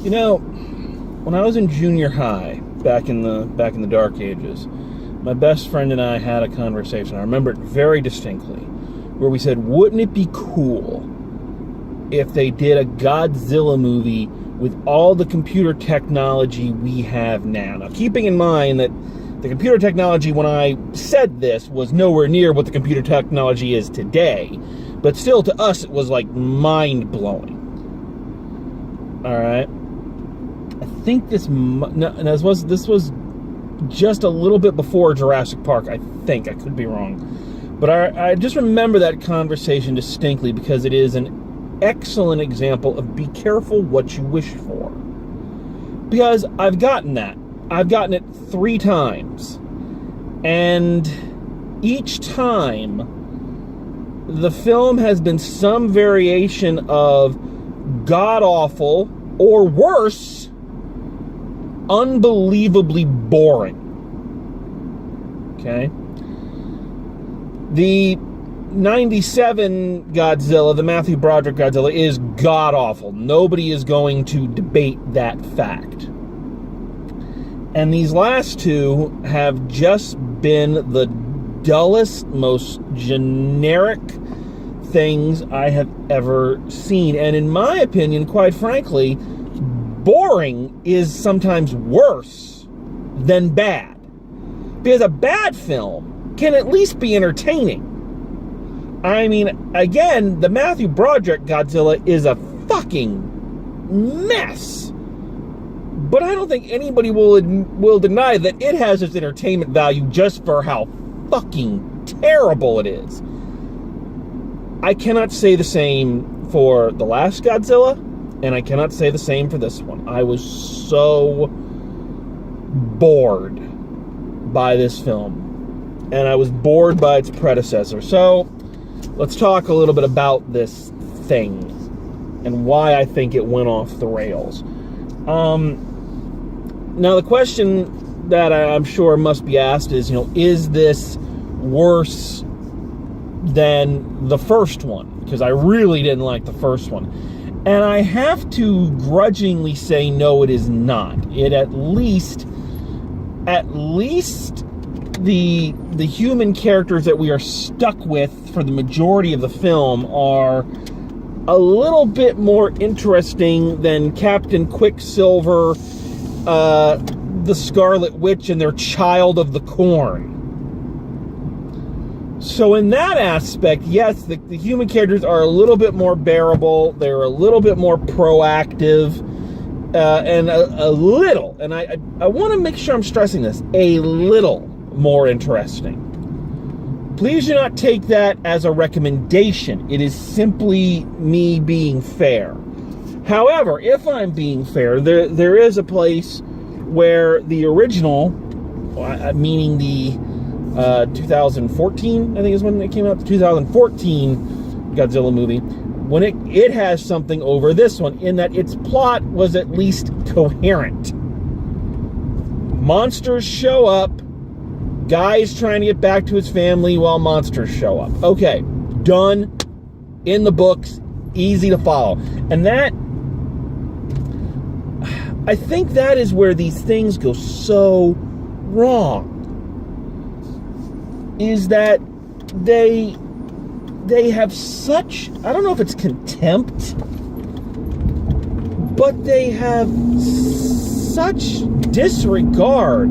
You know, when I was in junior high, back in the dark ages, my best friend and I had a conversation. I remember it very distinctly, where we said, wouldn't it be cool if they did a Godzilla movie with all the computer technology we have now? Now, keeping in mind that the computer technology when I said this was nowhere near what the computer technology is today, but still to us it was like mind-blowing. All right. I think this was just a little bit before Jurassic Park, I think. I could be wrong. But I just remember that conversation distinctly because it is an excellent example of be careful what you wish for. Because I've gotten that. I've gotten it 3 times. And each time, the film has been some variation of god-awful, or worse, unbelievably boring. Okay? The 97 Godzilla, the Matthew Broderick Godzilla, is god-awful. Nobody is going to debate that fact. And these last 2 have just been the dullest, most generic things I have ever seen. And in my opinion, quite frankly, boring is sometimes worse than bad. Because a bad film can at least be entertaining. I mean, again, the Matthew Broderick Godzilla is a fucking mess. But I don't think anybody will deny that it has its entertainment value just for how fucking terrible it is. I cannot say the same for the last Godzilla, and I cannot say the same for this one. I was so bored by this film, and I was bored by its predecessor. So, let's talk a little bit about this thing, and why I think it went off the rails. Now, the question that I'm sure must be asked is, is this worse than the first one? Because I really didn't like the first one. And I have to grudgingly say, no, it is not. It at least the human characters that we are stuck with for the majority of the film are a little bit more interesting than Captain Quicksilver, the Scarlet Witch, and their Child of the Corn. So in that aspect, yes, the human characters are a little bit more bearable. They're a little bit more proactive, and a little, and I want to make sure I'm stressing this, a little more interesting. Please do not take that as a recommendation. It is simply me being fair. However, if I'm being fair, there is a place where the original, meaning the 2014, I think is when it came out, the 2014 Godzilla movie, when it has something over this one, in that its plot was at least coherent. Monsters show up, guy's trying to get back to his family while monsters show up. Okay, done, in the books, easy to follow. And that, I think that is where these things go so wrong. Is that they have such, I don't know if it's contempt, but they have such disregard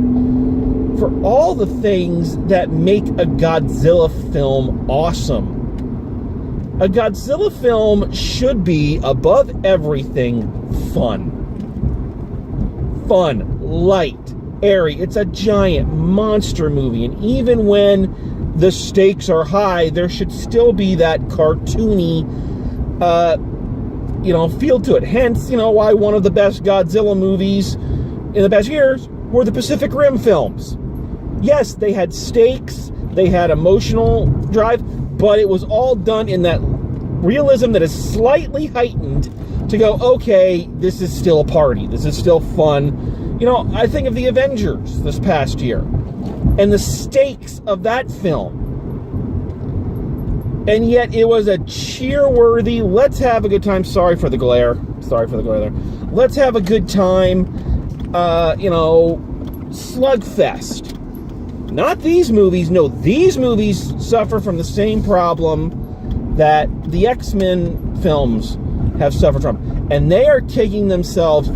for all the things that make a Godzilla film awesome. A Godzilla film should be, above everything, fun. Fun, light, airy. It's a giant monster movie, and even when the stakes are high, there should still be that cartoony, feel to it. Hence, why one of the best Godzilla movies in the past years were the Pacific Rim films. Yes, they had stakes, they had emotional drive, but it was all done in that realism that is slightly heightened to go, okay, this is still a party, this is still fun. I think of the Avengers this past year, and the stakes of that film. And yet it was a cheer-worthy, let's have a good time, sorry for the glare. sorry for the go there. Let's have a good time, slugfest. Not these movies. No, these movies suffer from the same problem that the X-Men films have suffered from. And they are taking themselves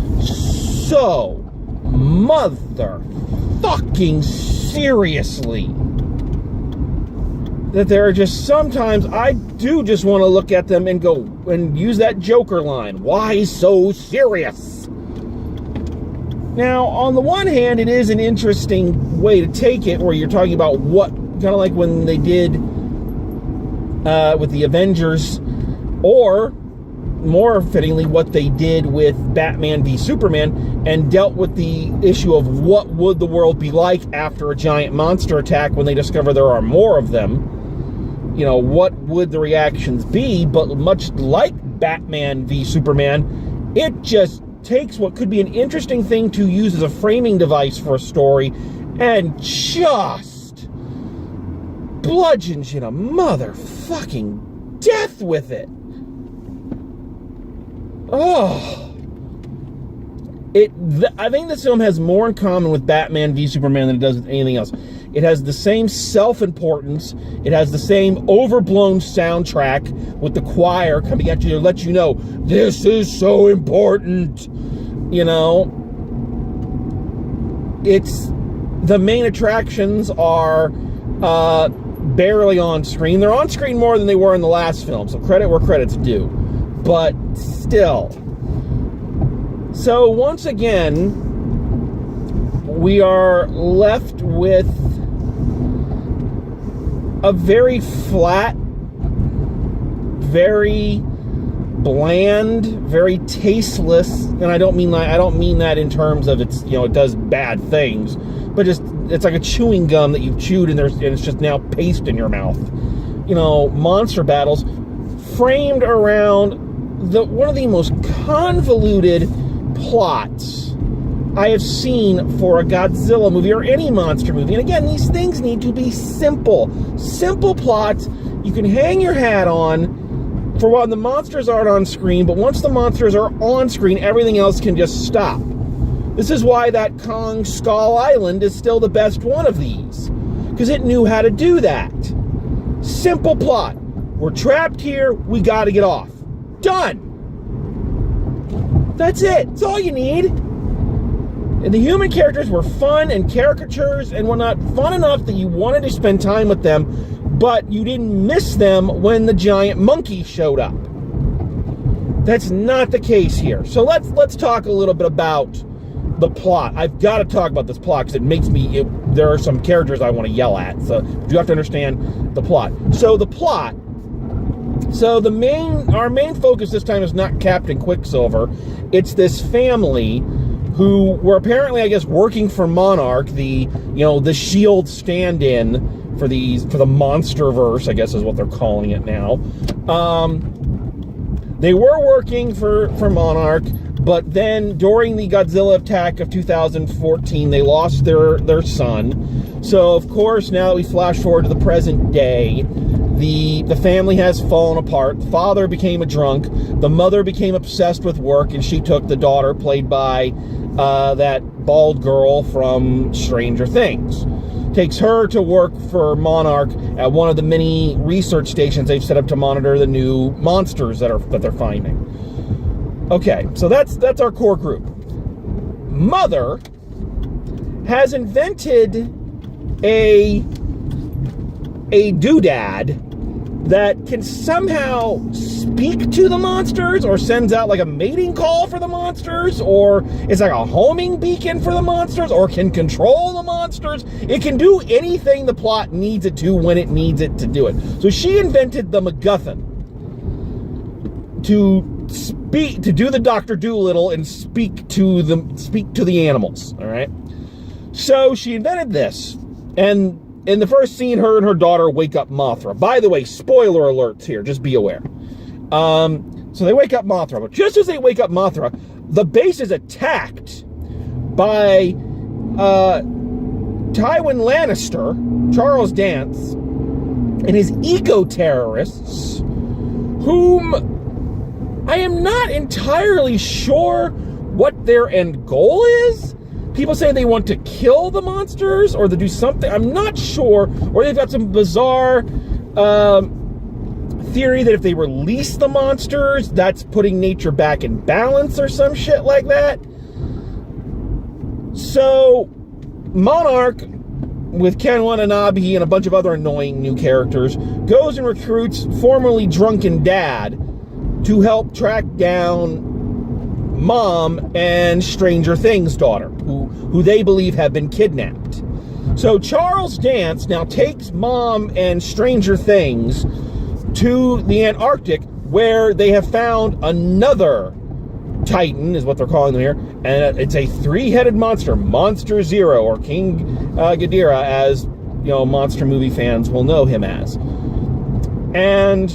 so motherfucking seriously that there are just sometimes I do just want to look at them and go and use that Joker line. Why so serious? Now, on the one hand, it is an interesting way to take it, where you're talking about what, kind of like when they did with the Avengers, or more fittingly, what they did with Batman v Superman, and dealt with the issue of what would the world be like after a giant monster attack when they discover there are more of them. What would the reactions be? But much like Batman v Superman, it just takes what could be an interesting thing to use as a framing device for a story and just bludgeons you to motherfucking death with it. Oh. I think this film has more in common with Batman v Superman than it does with anything else. It has the same self-importance. It has the same overblown soundtrack with the choir coming at you to let you know, this is so important. It's, the main attractions are barely on screen. They're on screen more than they were in the last film, so credit where credit's due. But still. So once again, we are left with a very flat, very bland, very tasteless, and I don't mean that in terms of it's, it does bad things, but just it's like a chewing gum that you've chewed and it's just now paste in your mouth. Monster battles framed around one of the most convoluted plots I have seen for a Godzilla movie or any monster movie. And again, these things need to be simple. Simple plots you can hang your hat on for when the monsters aren't on screen, but once the monsters are on screen, everything else can just stop. This is why that Kong Skull Island is still the best one of these, because it knew how to do that. Simple plot. We're trapped here, we gotta get off. Done! That's it. That's all you need. And the human characters were fun and caricatures and whatnot. Fun enough that you wanted to spend time with them, but you didn't miss them when the giant monkey showed up. That's not the case here. So let's talk a little bit about the plot. I've got to talk about this plot because there are some characters I want to yell at. So you have to understand the plot. So the plot. So our main focus this time is not Captain Quicksilver. It's this family who were apparently, I guess, working for Monarch, the SHIELD stand-in for the Monsterverse, I guess is what they're calling it now. They were working for Monarch, but then during the Godzilla attack of 2014, they lost their son. So, of course, now that we flash forward to the present day, the family has fallen apart. The father became a drunk. The mother became obsessed with work, and she took the daughter, played by that bald girl from Stranger Things. Takes her to work for Monarch at one of the many research stations they've set up to monitor the new monsters that they're finding. Okay, so that's our core group. Mother has invented a doodad that can somehow speak to the monsters, or sends out like a mating call for the monsters, or it's like a homing beacon for the monsters, or can control the monsters. It can do anything the plot needs it to when it needs it to do it. So she invented the MacGuffin to do the Dr. Dolittle and speak to the animals. All right. So she invented this, and in the first scene, her and her daughter wake up Mothra. By the way, spoiler alerts here, just be aware. So they wake up Mothra, but just as they wake up Mothra, the base is attacked by Tywin Lannister, Charles Dance, and his eco-terrorists, whom I am not entirely sure what their end goal is. People say they want to kill the monsters or to do something. I'm not sure. Or they've got some bizarre theory that if they release the monsters, that's putting nature back in balance or some shit like that. So, Monarch, with Ken Watanabe and a bunch of other annoying new characters, goes and recruits formerly drunken dad to help track down Mom and Stranger Things' daughter, who they believe have been kidnapped. So Charles Dance now takes Mom and Stranger Things to the Antarctic, where they have found another Titan, is what they're calling them here, and it's a three-headed monster, Monster Zero, or King Ghidorah, as you know, monster movie fans will know him as. And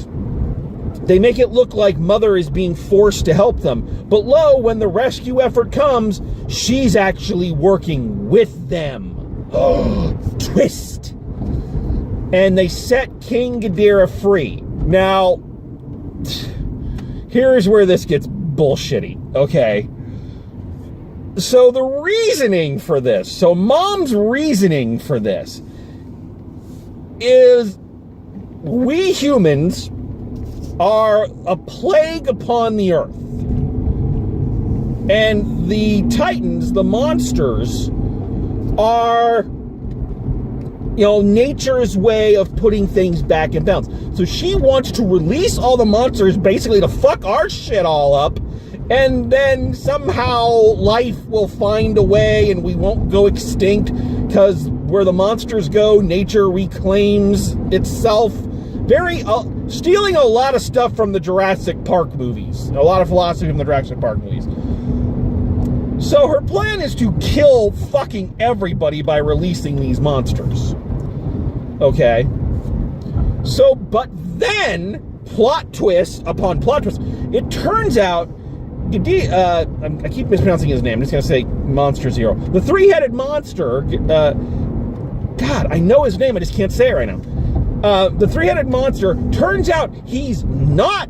they make it look like Mother is being forced to help them. But lo, when the rescue effort comes, she's actually working with them. Oh, twist! And they set King Ghidorah free. Now, here's where this gets bullshitty, okay? So the reasoning for this, so Mom's reasoning for this is we humans are a plague upon the earth. And the Titans, the monsters, are, you know, nature's way of putting things back in balance. So she wants to release all the monsters basically to fuck our shit all up, and then somehow life will find a way and we won't go extinct, because where the monsters go, nature reclaims itself. Very, stealing a lot of stuff from the Jurassic Park movies. A lot of philosophy from the Jurassic Park movies. So her plan is to kill fucking everybody by releasing these monsters. Okay? So, but then, plot twist upon plot twist, it turns out, I keep mispronouncing his name, I'm just going to say Monster Zero. The three-headed monster, God, I know his name, I just can't say it right now. The three-headed monster, turns out he is not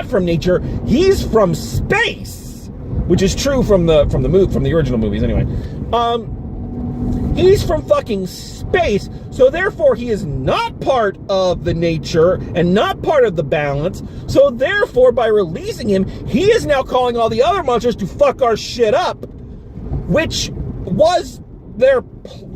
from nature, he's from space, which is true from the original movies anyway. He's from fucking space, so therefore he is not part of the nature and not part of the balance. So therefore, by releasing him, he is now calling all the other monsters to fuck our shit up, which was their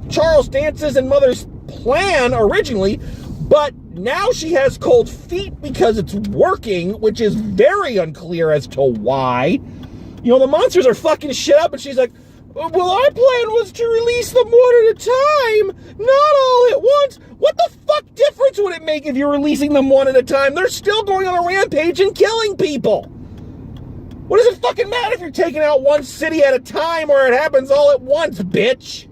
Charles Dance's and Mother's plan originally, but now she has cold feet because it's working, which is very unclear as to why. You know, the monsters are fucking shit up, and she's like, well, our plan was to release them one at a time, not all at once. What the fuck difference would it make if you're releasing them one at a time? They're still going on a rampage and killing people. What does it fucking matter if you're taking out one city at a time or it happens all at once, bitch?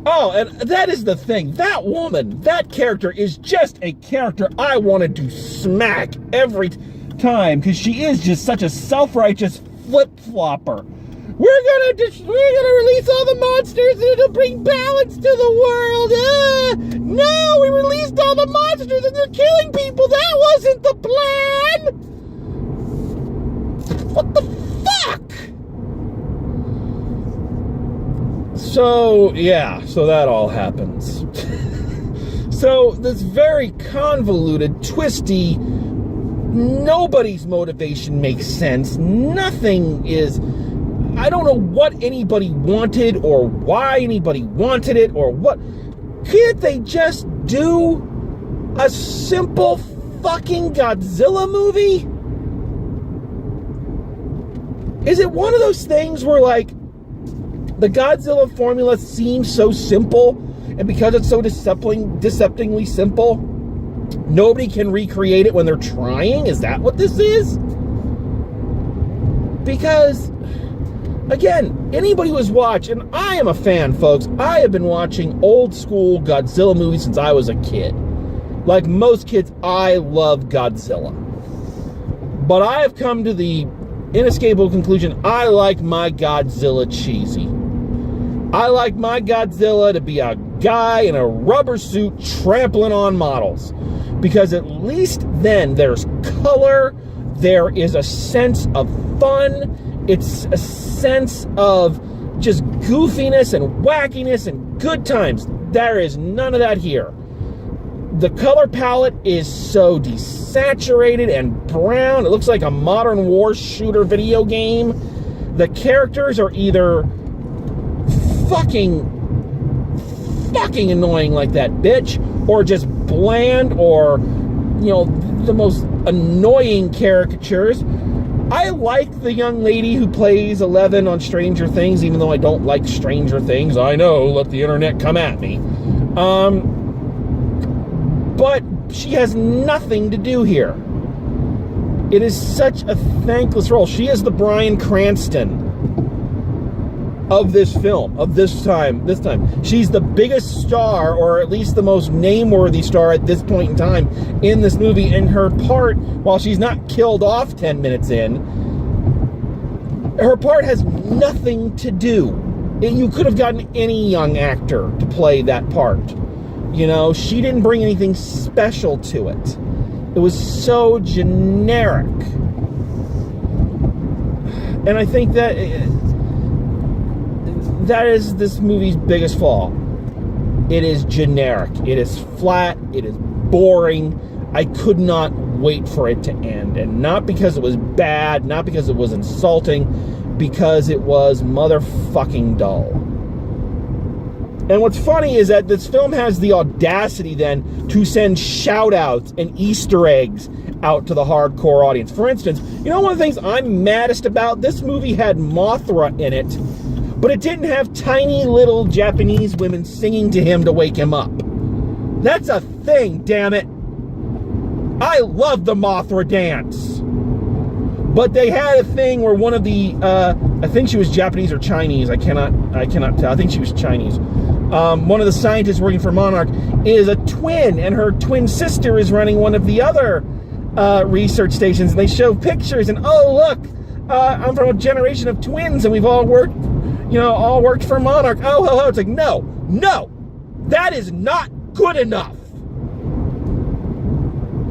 Oh, and that is the thing. That woman, that character is just a character I wanted to smack every time, because she is just such a self-righteous flip-flopper. We're gonna release all the monsters and it'll bring balance to the world. No, we released all the monsters and they're killing people. That wasn't the plan. What the fuck? So, yeah, so that all happens. So, this very convoluted, twisty, nobody's motivation makes sense. Nothing is... I don't know what anybody wanted or why anybody wanted it or what. Can't they just do a simple fucking Godzilla movie? Is it one of those things where, like, the Godzilla formula seems so simple, and because it's so deceptively simple, nobody can recreate it when they're trying? Is that what this is? Because... again, anybody who has watched, and I am a fan, folks, I have been watching old school Godzilla movies since I was a kid. Like most kids, I love Godzilla. But I have come to the inescapable conclusion, I like my Godzilla cheesy. I like my Godzilla to be a guy in a rubber suit trampling on models. Because at least then there's color, there is a sense of fun, it's a sense of just goofiness and wackiness and good times. There is none of that here. The color palette is so desaturated and brown. It looks like a modern war shooter video game. The characters are either fucking annoying like that bitch, or just bland, or, you know, the most annoying caricatures. I like the young lady who plays Eleven on Stranger Things, even though I don't like Stranger Things. I know, let the internet come at me. But she has nothing to do here. It is such a thankless role. She is the Bryan Cranston of this film, of this time. She's the biggest star, or at least the most name-worthy star at this point in time in this movie, and her part, while she's not killed off 10 minutes in, her part has nothing to do. You could have gotten any young actor to play that part. You know, she didn't bring anything special to it. It was so generic. And I think that is this movie's biggest flaw. It is generic. It is flat. It is boring. I could not wait for it to end. And not because it was bad, not because it was insulting, because it was motherfucking dull. And what's funny is that this film has the audacity then to send shout-outs and Easter eggs out to the hardcore audience. For instance, you know one of the things I'm maddest about? This movie had Mothra in it, but it didn't have tiny little Japanese women singing to him to wake him up. That's a thing, damn it. I love the Mothra dance. But they had a thing where one of the, I think she was Japanese or Chinese, I cannot tell, I think she was Chinese. One of the scientists working for Monarch is a twin, and her twin sister is running one of the other research stations, and they show pictures, and oh look, I'm from a generation of twins, and we've all worked for Monarch. Oh, it's like, no, that is not good enough.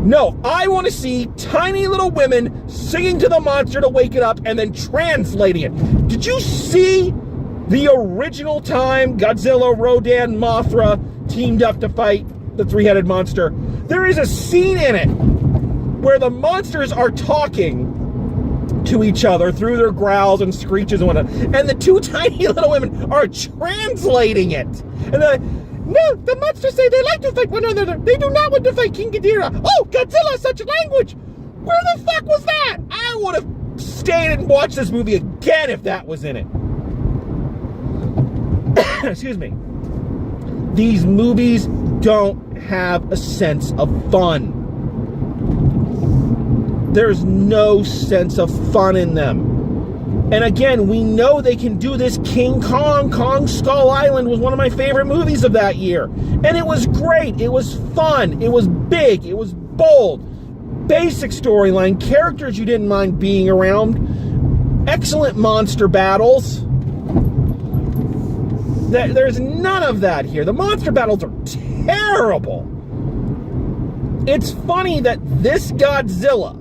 No, I want to see tiny little women singing to the monster to wake it up and then translating it. Did you see the original time Godzilla, Rodan, Mothra teamed up to fight the three-headed monster? There is a scene in it where the monsters are talking to each other through their growls and screeches and whatnot, and the two tiny little women are translating it. And they're like, no, the monsters say they like to fight one another. They do not want to fight King Ghidorah. Oh, Godzilla, such language. Where the fuck was that? I would have stayed and watched this movie again if that was in it. Excuse me. These movies don't have a sense of fun. There's no sense of fun in them. And again, we know they can do this. King Kong Skull Island was one of my favorite movies of that year. And it was great. It was fun. It was big. It was bold. Basic storyline. Characters you didn't mind being around. Excellent monster battles. There's none of that here. The monster battles are terrible. It's funny that this Godzilla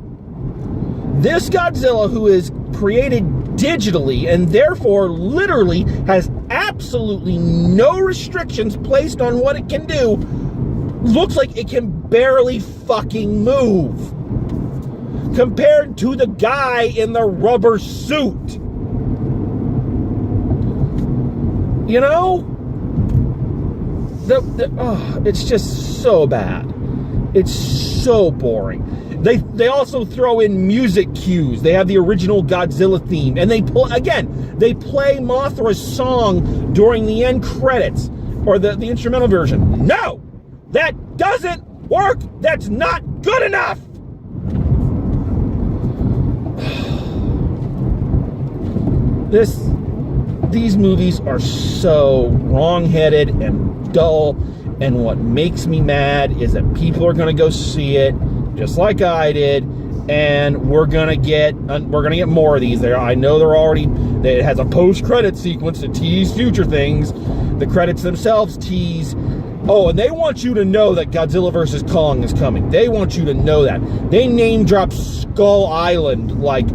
who is created digitally and therefore literally has absolutely no restrictions placed on what it can do, looks like it can barely fucking move compared to the guy in the rubber suit. You know? It's just so bad. It's so boring. They also throw in music cues. They have the original Godzilla theme, and they play Mothra's song during the end credits, or the instrumental version. No! That doesn't work! That's not good enough! These movies are so wrong-headed and dull, and what makes me mad is that people are going to go see it, just like I did, and we're gonna get more of these. I know it has a post-credit sequence to tease future things. The credits themselves tease. Oh, and they want you to know that Godzilla vs. Kong is coming. They want you to know that. They name drop Skull Island like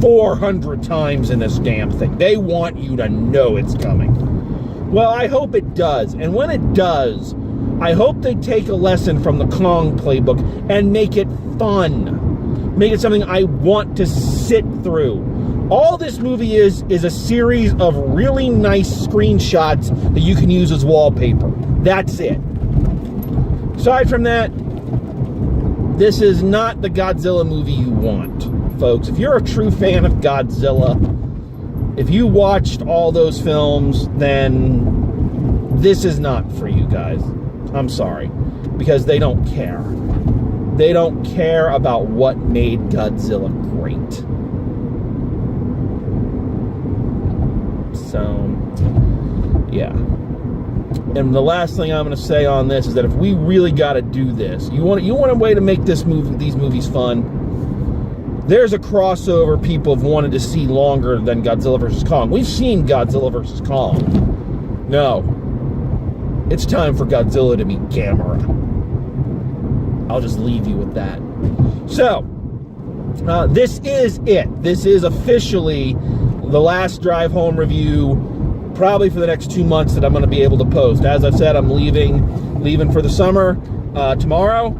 400 times in this damn thing. They want you to know it's coming. Well, I hope it does. And when it does, I hope they take a lesson from the Kong playbook and make it fun. Make it something I want to sit through. All this movie is a series of really nice screenshots that you can use as wallpaper. That's it. Aside from that, this is not the Godzilla movie you want, folks. If you're a true fan of Godzilla, if you watched all those films, then this is not for you guys. I'm sorry. Because they don't care. They don't care about what made Godzilla great. So, yeah. And the last thing I'm going to say on this is that if we really got to do this, you want a way to make these movies fun. There's a crossover people have wanted to see longer than Godzilla vs. Kong. We've seen Godzilla vs. Kong. No. It's time for Godzilla to be Gamera. I'll just leave you with that. So, this is it. This is officially the last drive home review, probably for the next 2 months, that I'm going to be able to post. As I've said, I'm leaving for the summer tomorrow,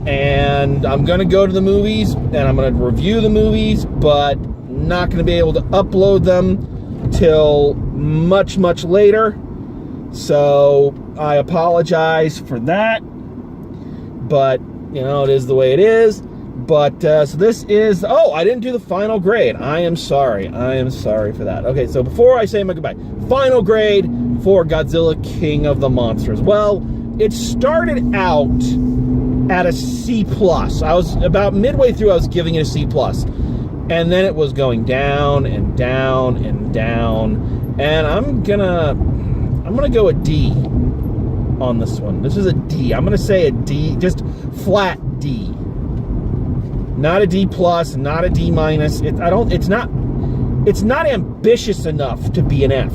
and I'm going to go to the movies, and I'm going to review the movies, but not going to be able to upload them till much, much later. So I apologize for that, but it is the way it is. But, so this is, I didn't do the final grade. I am sorry for that. Okay, so before I say my goodbye, final grade for Godzilla King of the Monsters. Well, it started out at a C+. I was about midway through, I was giving it a C+. And then it was going down and down and down. And I'm gonna go a D on this one. This is a D. I'm gonna say a D, just flat D. Not a D+, not a D-. It's not ambitious enough to be an F.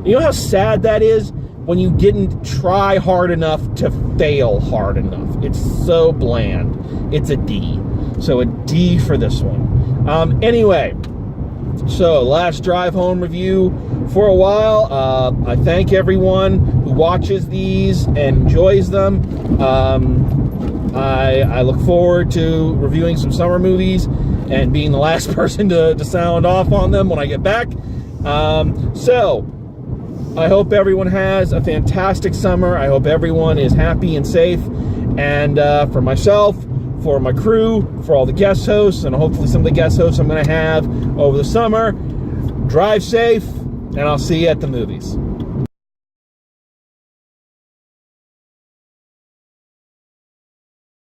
You know how sad that is when you didn't try hard enough to fail hard enough. It's so bland. It's a D. So a D for this one. Anyway, so last drive home review for a while. I thank everyone who watches these and enjoys them. I look forward to reviewing some summer movies and being the last person to sound off on them when I get back. So, I hope everyone has a fantastic summer. I hope everyone is happy and safe. And for myself, for my crew, for all the guest hosts, and hopefully some of the guest hosts I'm going to have over the summer, drive safe, and I'll see you at the movies.